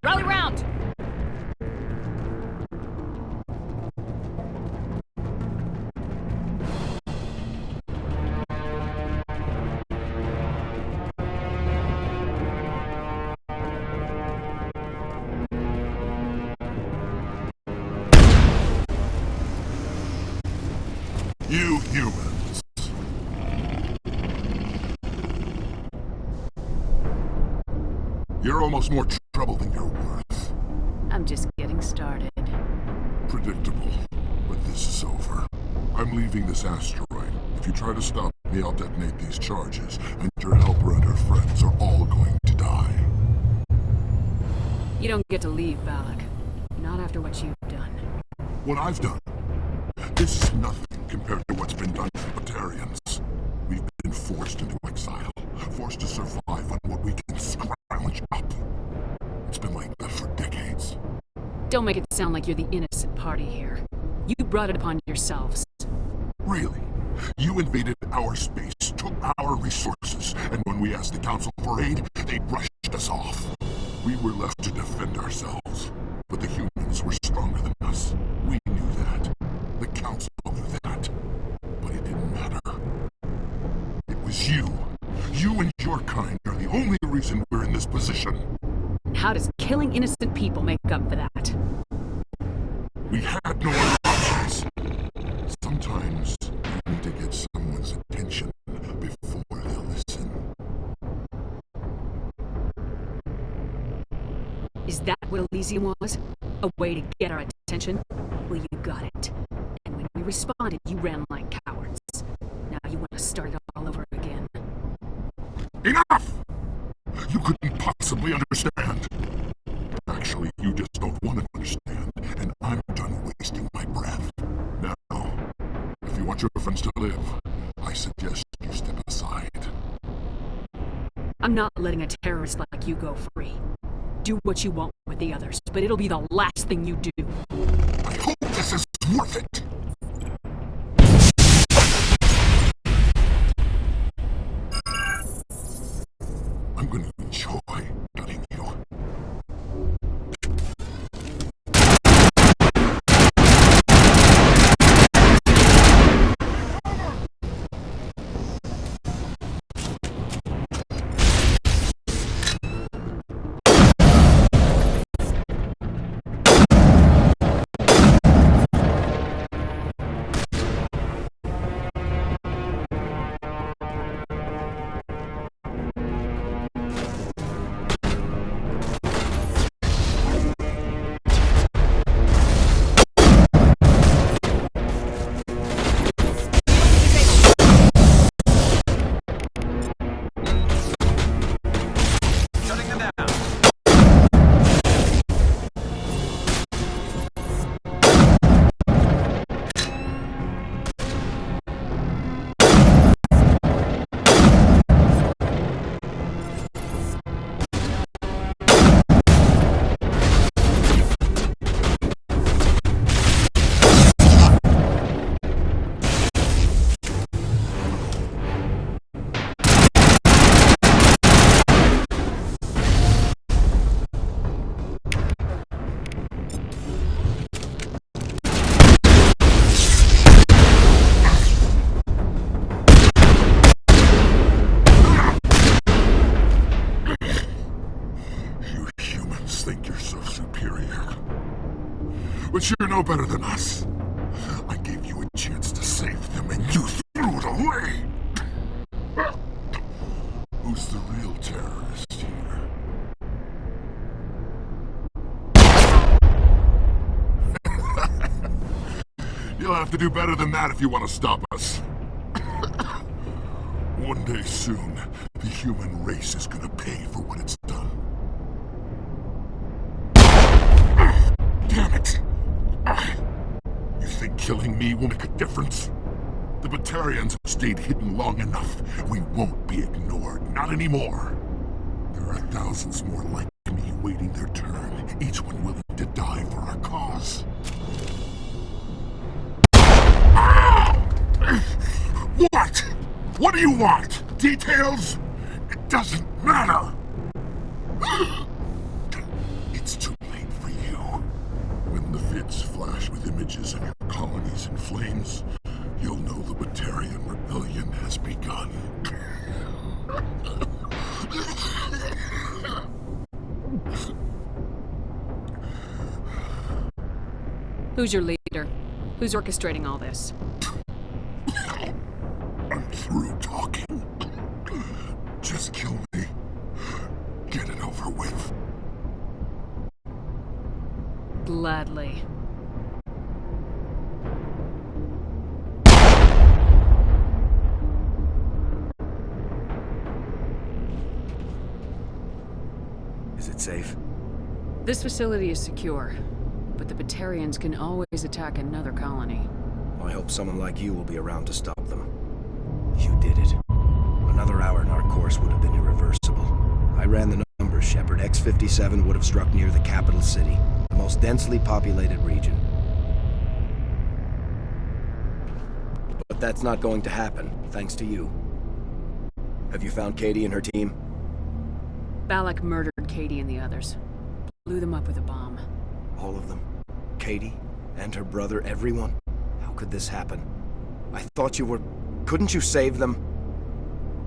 Rally round! You humans. You're almost more trouble than you're worth. I'm just getting started. Predictable, but this is over. I'm leaving this asteroid. If you try to stop me, I'll detonate these charges, and your helper and her friends are all going to die. You don't get to leave, Balak. Not after what you've done. What I've done? This is nothing compared to what's been done to Batarians. We've been forced into exile, forced to survive on what we can scrounge up. It's been like that for decades. Don't make it sound like you're the innocent party here. You brought it upon yourselves. Really? You invaded our space, took our resources, and when we asked the Council for aid, they brushed us off. We were left to defend ourselves, but the humans were stronger than us. We knew that. The Council knew that. But it didn't matter. It was you. You and your kind are the only reason we're in this position. How does killing innocent people make up for that? We had no other options. Sometimes you need to get someone's attention before they'll listen. Is that what Elysium was? A way to get our attention? Well, you got it. And when we responded, you ran like cowards. Now you want to start it all over again. Enough! You couldn't possibly understand. Actually, you just don't want to understand, and I'm done wasting my breath. Now, if you want your friends to live, I suggest you step aside. I'm not letting a terrorist like you go free. Do what you want with the others, but it'll be the last thing you do. I hope this is worth it! I'm gonna enjoy gutting you. But you're no better than us. I gave you a chance to save them, and you threw it away! Who's the real terrorist here? You'll have to do better than that if you want to stop us. One day soon, the human race is gonna pay for what it's done. Damn it! You think killing me will make a difference? The Batarians have stayed hidden long enough. We won't be ignored, not anymore. There are thousands more like me waiting their turn, each one willing to die for our cause. What? What do you want? Details? It doesn't matter! It's too late for you. When the vids flash with images of your colonies in flames, you'll know the Batarian rebellion has begun. Who's your leader? Who's orchestrating all this? I'm through talking. Just kill me. Get it over with. Gladly. Is it safe? This facility is secure, but the Batarians can always attack another colony. I hope someone like you will be around to stop them. You did it. Another hour and our course would have been irreversible. I ran the numbers, Shepard. X-57 would have struck near the capital city, the most densely populated region. But that's not going to happen, thanks to you. Have you found Katie and her team? Balak murdered Katie and the others. Blew them up with a bomb. All of them? Katie? And her brother? Everyone? How could this happen? I thought you were... Couldn't you save them?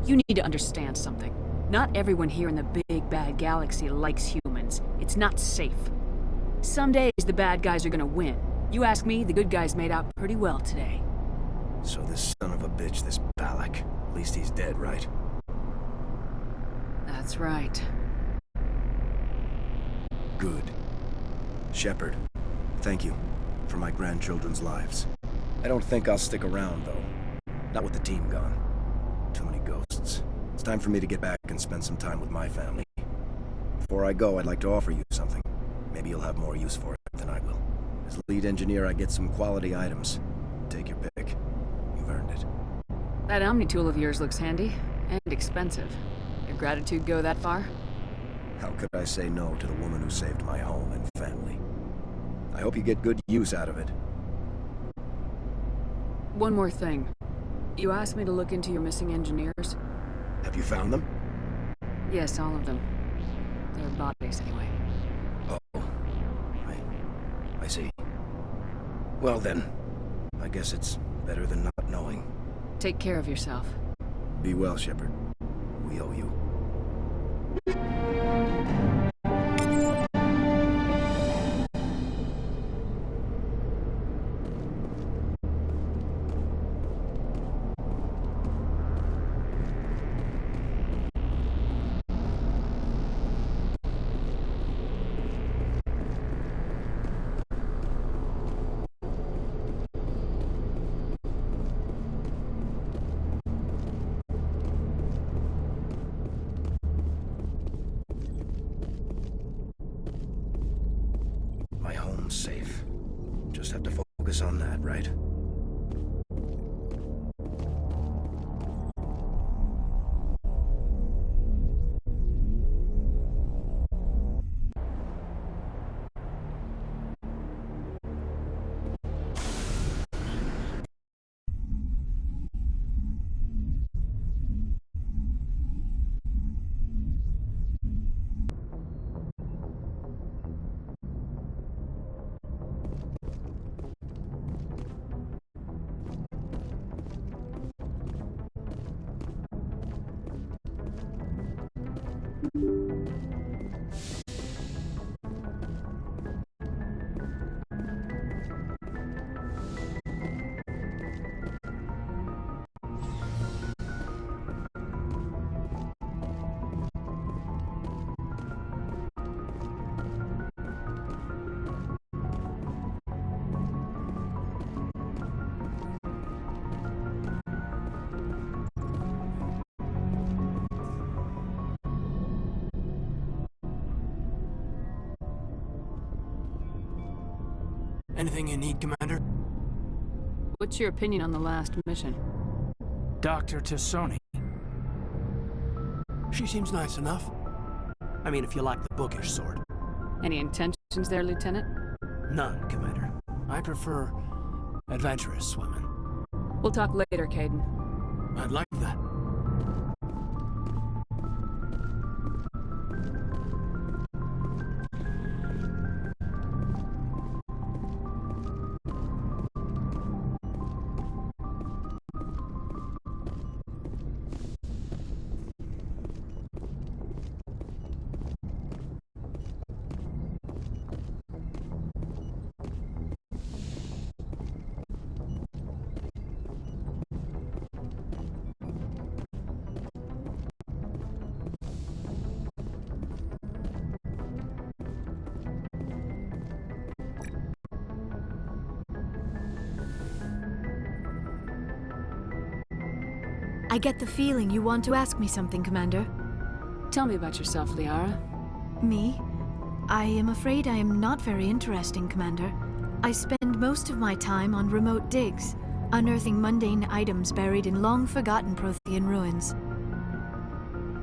You need to understand something. Not everyone here in the big bad galaxy likes humans. It's not safe. Some days the bad guys are gonna win. You ask me, the good guys made out pretty well today. So this son of a bitch, this Balak, at least he's dead, right? That's right. Good. Shepard, thank you for my grandchildren's lives. I don't think I'll stick around, though. Not with the team gone. Too many ghosts. It's time for me to get back and spend some time with my family. Before I go, I'd like to offer you something. Maybe you'll have more use for it than I will. As lead engineer, I get some quality items. Take your pick. You've earned it. That Omni tool of yours looks handy and expensive. Your gratitude go that far? How could I say no to the woman who saved my home and family? I hope you get good use out of it. One more thing. You asked me to look into your missing engineers? Have you found them? Yes, all of them. Their bodies, anyway. Oh. I see. Well then, I guess it's better than not knowing. Take care of yourself. Be well, Shepard. We owe you. My home's safe. Just have to focus on that, right? Anything you need, Commander? What's your opinion on the last mission? Dr. Tassoni. She seems nice enough. I mean, if you like the bookish sort. Any intentions there, Lieutenant? None, Commander. I prefer adventurous women. We'll talk later, Caden. I'd like that. I get the feeling you want to ask me something, Commander. Tell me about yourself, Liara. Me? I am afraid I am not very interesting, Commander. I spend most of my time on remote digs, unearthing mundane items buried in long-forgotten Prothean ruins.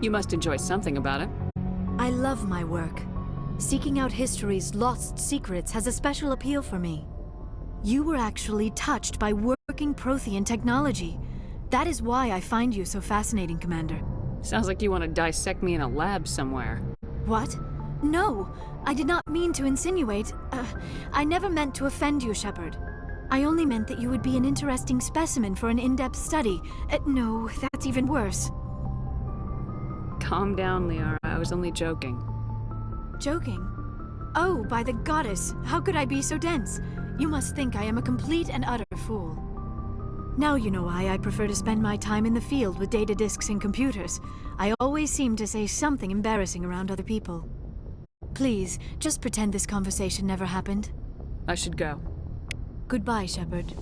You must enjoy something about it. I love my work. Seeking out history's lost secrets has a special appeal for me. You were actually touched by working Prothean technology. That is why I find you so fascinating, Commander. Sounds like you want to dissect me in a lab somewhere. What? No, I did not mean to insinuate. I never meant to offend you, Shepard. I only meant that you would be an interesting specimen for an in-depth study. No, that's even worse. Calm down, Liara. I was only joking. Joking? Oh, by the goddess, how could I be so dense? You must think I am a complete and utter fool. Now you know why I prefer to spend my time in the field with data disks and computers. I always seem to say something embarrassing around other people. Please, just pretend this conversation never happened. I should go. Goodbye, Shepard.